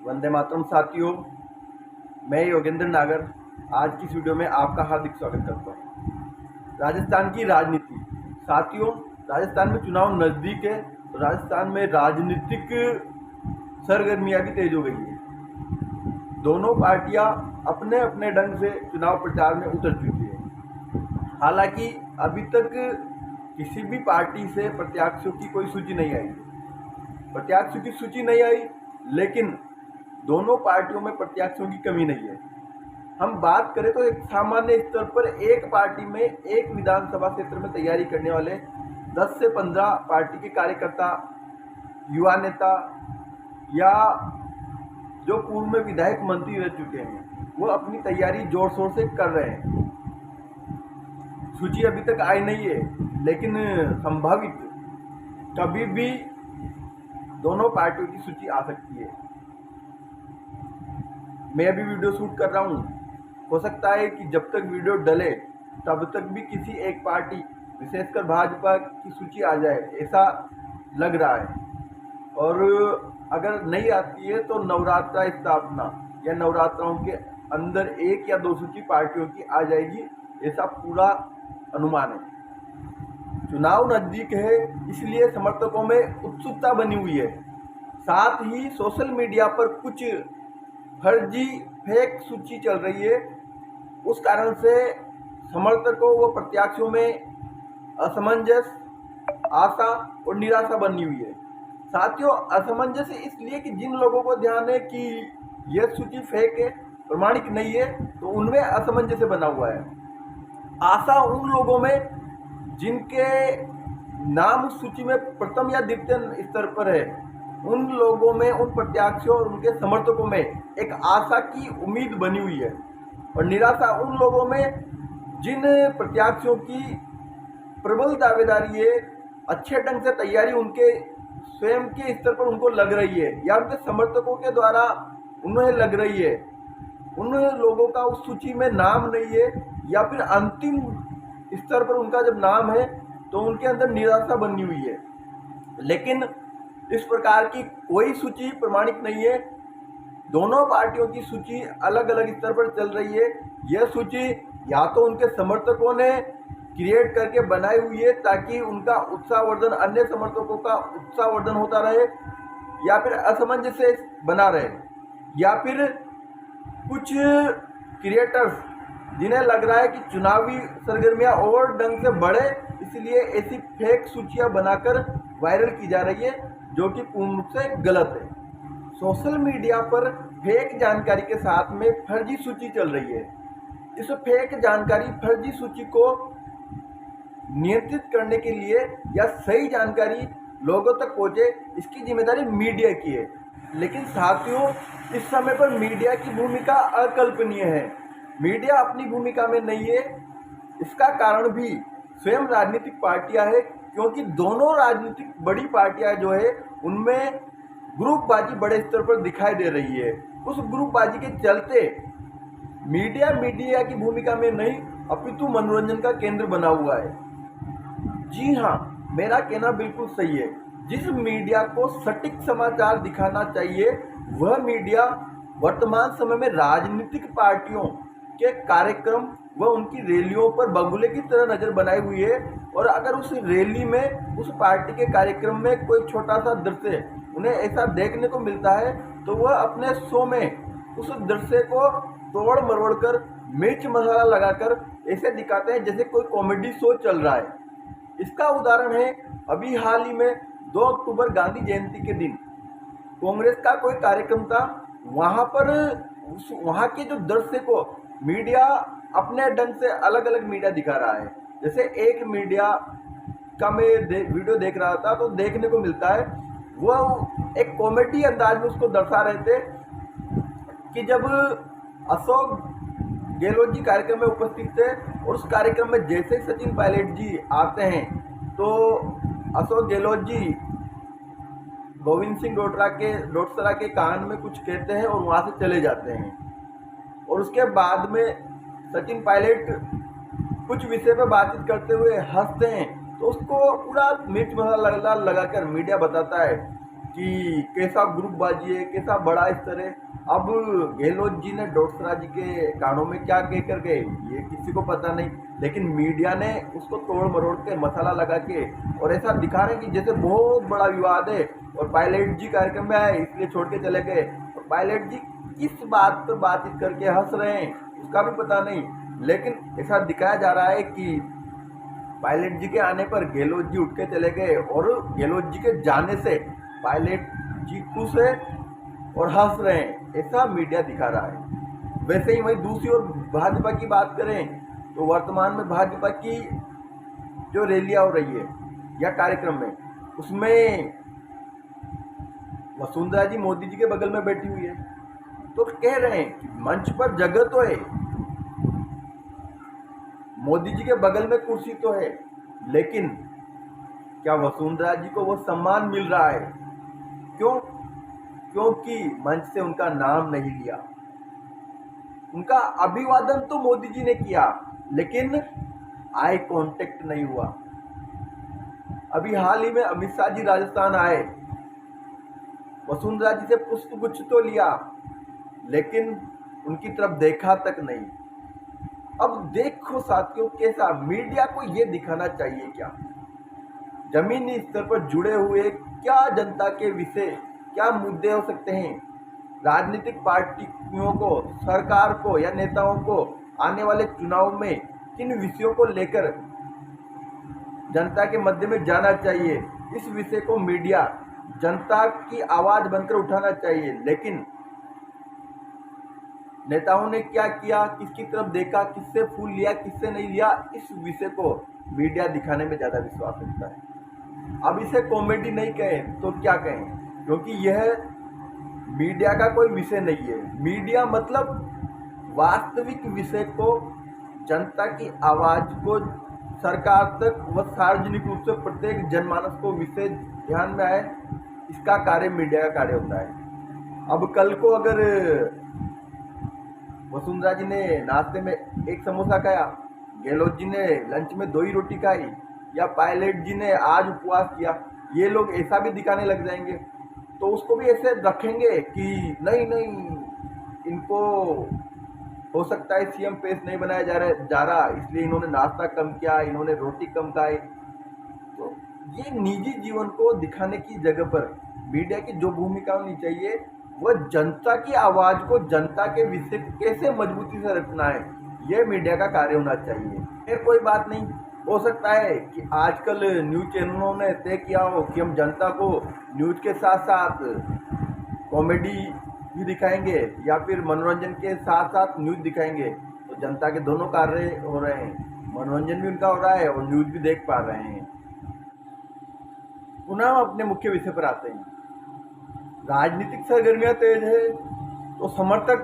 वंदे मातरम साथियों, मैं योगेंद्र नागर आज की इस वीडियो में आपका हार्दिक स्वागत करता हूँ। राजस्थान की राजनीति साथियों, राजस्थान में चुनाव नज़दीक है तो राजस्थान में राजनीतिक सरगर्मियाँ भी तेज हो गई है। दोनों पार्टियां अपने अपने ढंग से चुनाव प्रचार में उतर चुकी है। हालांकि अभी तक किसी भी पार्टी से प्रत्याशियों की कोई सूची नहीं आई। प्रत्याशियों की सूची नहीं आई, लेकिन दोनों पार्टियों में प्रत्याशियों की कमी नहीं है। हम बात करें तो एक सामान्य स्तर पर एक पार्टी में एक विधानसभा क्षेत्र में तैयारी करने वाले 10 से 15 पार्टी के कार्यकर्ता, युवा नेता या जो पूर्व में विधायक मंत्री रह चुके हैं वो अपनी तैयारी जोर शोर से कर रहे हैं। सूची अभी तक आई नहीं है, लेकिन संभावित कभी भी दोनों पार्टियों की सूची आ सकती है। मैं अभी वीडियो शूट कर रहा हूँ, हो सकता है कि जब तक वीडियो डले तब तक भी किसी एक पार्टी, विशेषकर भाजपा की सूची आ जाए, ऐसा लग रहा है। और अगर नहीं आती है तो नवरात्रा स्थापना या नवरात्राओं के अंदर एक या दो सूची पार्टियों की आ जाएगी, ऐसा पूरा अनुमान है। चुनाव नज़दीक है, इसलिए समर्थकों में उत्सुकता बनी हुई है। साथ ही सोशल मीडिया पर कुछ फर्जी फेक सूची चल रही है, उस कारण से समर्थकों व प्रत्याशियों में असमंजस, आशा और निराशा बनी हुई है। साथियों, असमंजस इसलिए कि जिन लोगों को ध्यान है कि यह सूची फेक है, प्रमाणिक नहीं है, तो उनमें असमंजस बना हुआ है। आशा उन लोगों में जिनके नाम उस सूची में प्रथम या द्वितीय स्तर पर है, उन लोगों में, उन प्रत्याशियों और उनके समर्थकों में एक आशा की उम्मीद बनी हुई है। और निराशा उन लोगों में जिन प्रत्याशियों की प्रबल दावेदारी है, अच्छे ढंग से तैयारी उनके स्वयं के स्तर पर उनको लग रही है या उनके समर्थकों के द्वारा उन्हें लग रही है, उन लोगों का उस सूची में नाम नहीं है या फिर अंतिम स्तर पर उनका जब नाम है तो उनके अंदर निराशा बनी हुई है। लेकिन इस प्रकार की कोई सूची प्रमाणित नहीं है। दोनों पार्टियों की सूची अलग अलग स्तर पर चल रही है। यह सूची या तो उनके समर्थकों ने क्रिएट करके बनाई हुई है ताकि उनका उत्साहवर्धन, अन्य समर्थकों का उत्साहवर्धन होता रहे, या फिर असमंजस से बना रहे, या फिर कुछ क्रिएटर्स जिन्हें लग रहा है कि चुनावी सरगर्मियां और ढंग से बढ़े, इसलिए ऐसी फेक सूचियां बनाकर वायरल की जा रही है, जो कि पूर्ण रूप से गलत है। सोशल मीडिया पर फेक जानकारी के साथ में फर्जी सूची चल रही है। इस फेक जानकारी, फर्जी सूची को नियंत्रित करने के लिए या सही जानकारी लोगों तक पहुंचे, इसकी जिम्मेदारी मीडिया की है। लेकिन साथियों, इस समय पर मीडिया की भूमिका अकल्पनीय है। मीडिया अपनी भूमिका में नहीं है। इसका कारण भी स्वयं राजनीतिक पार्टियां हैं, क्योंकि दोनों राजनीतिक बड़ी पार्टियां जो है उनमें ग्रुपबाजी बड़े स्तर पर दिखाई दे रही है। उस ग्रुपबाजी के चलते मीडिया की भूमिका में नहीं, अपितु मनोरंजन का केंद्र बना हुआ है। जी हाँ, मेरा कहना बिल्कुल सही है। जिस मीडिया को सटीक समाचार दिखाना चाहिए, वह मीडिया वर्तमान समय में राजनीतिक पार्टियों के कार्यक्रम व उनकी रैलियों पर बगुले की तरह नज़र बनाई हुई है। और अगर उस रैली में, उस पार्टी के कार्यक्रम में कोई छोटा सा दृश्य उन्हें ऐसा देखने को मिलता है, तो वह अपने शो में उस दृश्य को तोड़ मरोड़ कर, मिर्च मसाला लगाकर ऐसे दिखाते हैं जैसे कोई कॉमेडी शो चल रहा है। इसका उदाहरण है, अभी हाल ही में 2 अक्टूबर गांधी जयंती के दिन कांग्रेस का कोई कार्यक्रम था। वहाँ पर वहाँ के जो दृश्य को मीडिया अपने ढंग से, अलग अलग मीडिया दिखा रहा है। जैसे एक मीडिया का मैं वीडियो देख रहा था, तो देखने को मिलता है वह एक कॉमेडी अंदाज में उसको दर्शा रहे थे कि जब अशोक गहलोत जी कार्यक्रम में उपस्थित थे और उस कार्यक्रम में जैसे सचिन पायलट जी आते हैं तो अशोक गहलोत जी गोविंद सिंह डोटासरा के कान में कुछ कहते हैं और वहाँ से चले जाते हैं। और उसके बाद में सचिन पायलट कुछ विषय पर बातचीत करते हुए हंसते हैं, तो उसको पूरा मिर्च मसाला लगाकर मीडिया बताता है कि कैसा ग्रुपबाजी है, कैसा बड़ा स्तर है। अब गहलोत जी ने डोसरा जी के कानों में क्या कह कर गए ये किसी को पता नहीं, लेकिन मीडिया ने उसको तोड़ मरोड़ के मसाला लगा के और ऐसा दिखा रहे हैं कि जैसे बहुत बड़ा विवाद है और पायलट जी कार्यक्रम में आए इसलिए छोड़ के चले गए, और पायलट जी किस बात पर बातचीत करके हंस रहे हैं उसका भी पता नहीं। लेकिन ऐसा दिखाया जा रहा है कि पायलट जी के आने पर गहलोत जी उठ के चले गए और गहलोत जी के जाने से पायलट जी खुश है और हंस रहे हैं, ऐसा मीडिया दिखा रहा है। वैसे ही वहीं दूसरी ओर भाजपा की बात करें तो वर्तमान में भाजपा की जो रैलियां हो रही है या कार्यक्रम में, उसमें वसुंधरा जी मोदी जी के बगल में बैठी हुई है, तो कह रहे हैं कि मंच पर जगह तो है, मोदी जी के बगल में कुर्सी तो है, लेकिन क्या वसुंधरा जी को वो सम्मान मिल रहा है? क्यों? क्योंकि मंच से उनका नाम नहीं लिया। उनका अभिवादन तो मोदी जी ने किया, लेकिन आई कांटेक्ट नहीं हुआ। अभी हाल ही में अमित शाह जी राजस्थान आए, वसुंधरा जी से पुष्पगुच्छ तो लिया, लेकिन उनकी तरफ देखा तक नहीं। अब देखो साथियों, कैसा मीडिया को ये दिखाना चाहिए क्या जमीनी स्तर पर जुड़े हुए क्या जनता के विषय, क्या मुद्दे हो सकते हैं, राजनीतिक पार्टियों को, सरकार को या नेताओं को आने वाले चुनाव में किन विषयों को लेकर जनता के मध्य में जाना चाहिए, इस विषय को मीडिया जनता की आवाज बनकर उठाना चाहिए। लेकिन नेताओं ने क्या किया, किसकी तरफ देखा, किससे फूल लिया, किससे नहीं लिया, इस विषय को मीडिया दिखाने में ज़्यादा विश्वास रखता है। अब इसे कॉमेडी नहीं कहें तो क्या कहें, क्योंकि यह मीडिया का कोई विषय नहीं है। मीडिया मतलब वास्तविक विषय को, जनता की आवाज़ को सरकार तक व सार्वजनिक रूप से प्रत्येक जनमानस को विषय ध्यान में आए, इसका कार्य मीडिया का कार्य होता है। अब कल को अगर वसुंधरा जी ने नाश्ते में एक समोसा खाया, गहलोत जी ने लंच में 2 ही रोटी खाई, या पायलट जी ने आज उपवास किया, ये लोग ऐसा भी दिखाने लग जाएंगे तो उसको भी ऐसे रखेंगे कि नहीं नहीं, इनको हो सकता है सीएम पेश नहीं बनाया जा रहा इसलिए इन्होंने नाश्ता कम किया, इन्होंने रोटी कम खाई। तो ये निजी जीवन को दिखाने की जगह पर मीडिया की जो भूमिका होनी चाहिए वह जनता की आवाज़ को, जनता के विषय को कैसे मजबूती से रखना है, यह मीडिया का कार्य होना चाहिए। फिर कोई बात नहीं, हो सकता है कि आजकल न्यूज़ चैनलों ने तय किया हो कि हम जनता को न्यूज़ के साथ साथ कॉमेडी भी दिखाएंगे या फिर मनोरंजन के साथ साथ न्यूज़ दिखाएंगे, तो जनता के दोनों कार्य हो रहे हैं, मनोरंजन भी उनका हो रहा है और न्यूज़ भी देख पा रहे हैं। पुनः हम अपने मुख्य विषय पर आते हैं। राजनीतिक सरगर्मियां तेज है तो समर्थक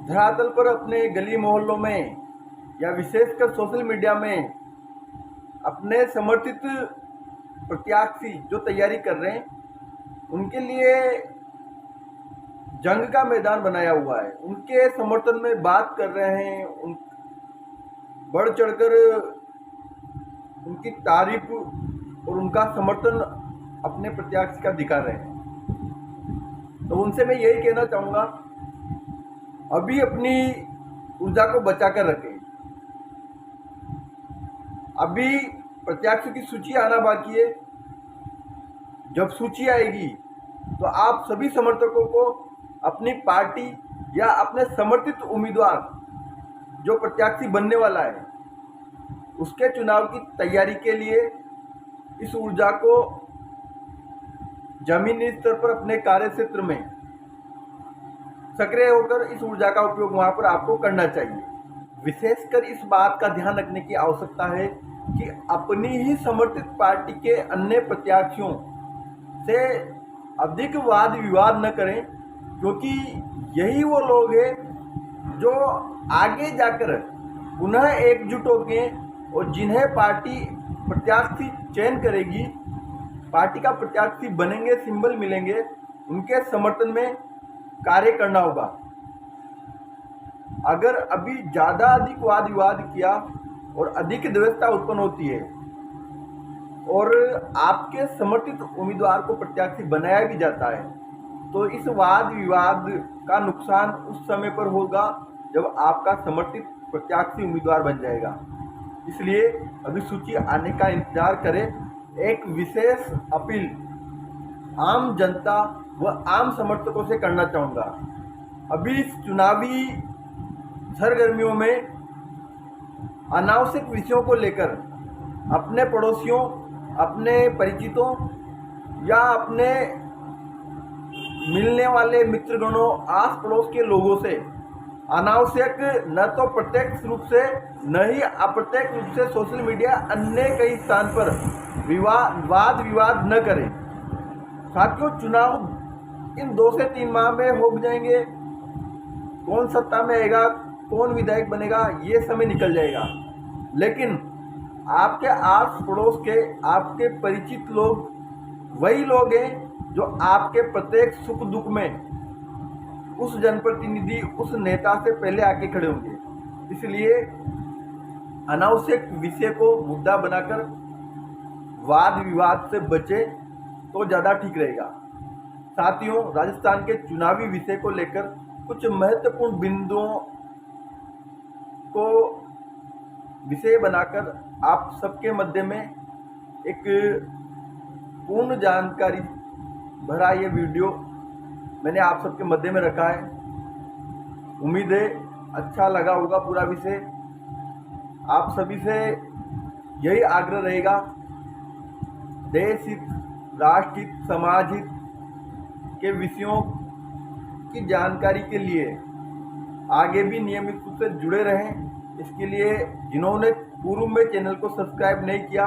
धरातल पर अपने गली मोहल्लों में या विशेषकर सोशल मीडिया में अपने समर्थित प्रत्याशी जो तैयारी कर रहे हैं उनके लिए जंग का मैदान बनाया हुआ है, उनके समर्थन में बात कर रहे हैं, बढ़ चढ़कर उनकी तारीफ और उनका समर्थन अपने प्रत्याशी का दिखा रहे हैं। तो उनसे मैं यही कहना चाहूँगा, अभी अपनी ऊर्जा को बचा कर रखें। अभी प्रत्याशी की सूची आना बाकी है, जब सूची आएगी तो आप सभी समर्थकों को अपनी पार्टी या अपने समर्थित उम्मीदवार जो प्रत्याशी बनने वाला है उसके चुनाव की तैयारी के लिए इस ऊर्जा को जमीनी स्तर पर अपने कार्य क्षेत्र में सक्रिय होकर इस ऊर्जा का उपयोग वहां पर आपको करना चाहिए। विशेषकर इस बात का ध्यान रखने की आवश्यकता है कि अपनी ही समर्थित पार्टी के अन्य प्रत्याशियों से अधिक वाद विवाद न करें, क्योंकि यही वो लोग हैं जो आगे जाकर पुनः एकजुट होकर और जिन्हें पार्टी प्रत्याशी चयन करेगी, पार्टी का प्रत्याशी बनेंगे, सिंबल मिलेंगे, उनके समर्थन में कार्य करना होगा। अगर अभी ज़्यादा अधिक वाद विवाद किया और अधिक द्वेषता उत्पन्न होती है और आपके समर्थित उम्मीदवार को प्रत्याशी बनाया भी जाता है, तो इस वाद विवाद का नुकसान उस समय पर होगा जब आपका समर्थित प्रत्याशी उम्मीदवार बन जाएगा। इसलिए अभी सूची आने का इंतजार करें। एक विशेष अपील आम जनता व आम समर्थकों से करना चाहूँगा। अभी इस चुनावी सरगर्मियों में अनावश्यक विषयों को लेकर अपने पड़ोसियों, अपने परिचितों या अपने मिलने वाले मित्रगणों, आस पड़ोस के लोगों से अनावश्यक न तो प्रत्यक्ष रूप से न ही अप्रत्यक्ष रूप से सोशल मीडिया अन्य कई स्थान पर वाद विवाद न करें। साथियों, चुनाव इन 2 से 3 माह में हो जाएंगे। कौन सत्ता में आएगा, कौन विधायक बनेगा, ये समय निकल जाएगा। लेकिन आपके आस पड़ोस के आपके परिचित लोग वही लोग हैं जो आपके प्रत्येक सुख दुख में उस जनप्रतिनिधि, उस नेता से पहले आके खड़े होंगे। इसलिए अनावश्यक विषय को मुद्दा बनाकर वाद विवाद से बचे तो ज़्यादा ठीक रहेगा। साथियों, राजस्थान के चुनावी विषय को लेकर कुछ महत्वपूर्ण बिंदुओं को विषय बनाकर आप सबके मध्य में एक पूर्ण जानकारी भरा ये वीडियो मैंने आप सबके मध्य में रखा है। उम्मीद है अच्छा लगा होगा पूरा विषय। आप सभी से यही आग्रह रहेगा, देश हित, राष्ट्र हित, समाज हित के विषयों की जानकारी के लिए आगे भी नियमित रूप से जुड़े रहें। इसके लिए जिन्होंने पूर्व में चैनल को सब्सक्राइब नहीं किया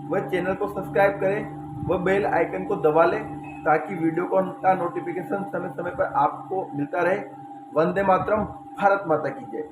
वह चैनल को सब्सक्राइब करें, वह बेल आइकन को दबा लें ताकि वीडियो का नोटिफिकेशन समय समय पर आपको मिलता रहे। वंदे मातरम। भारत माता की जय।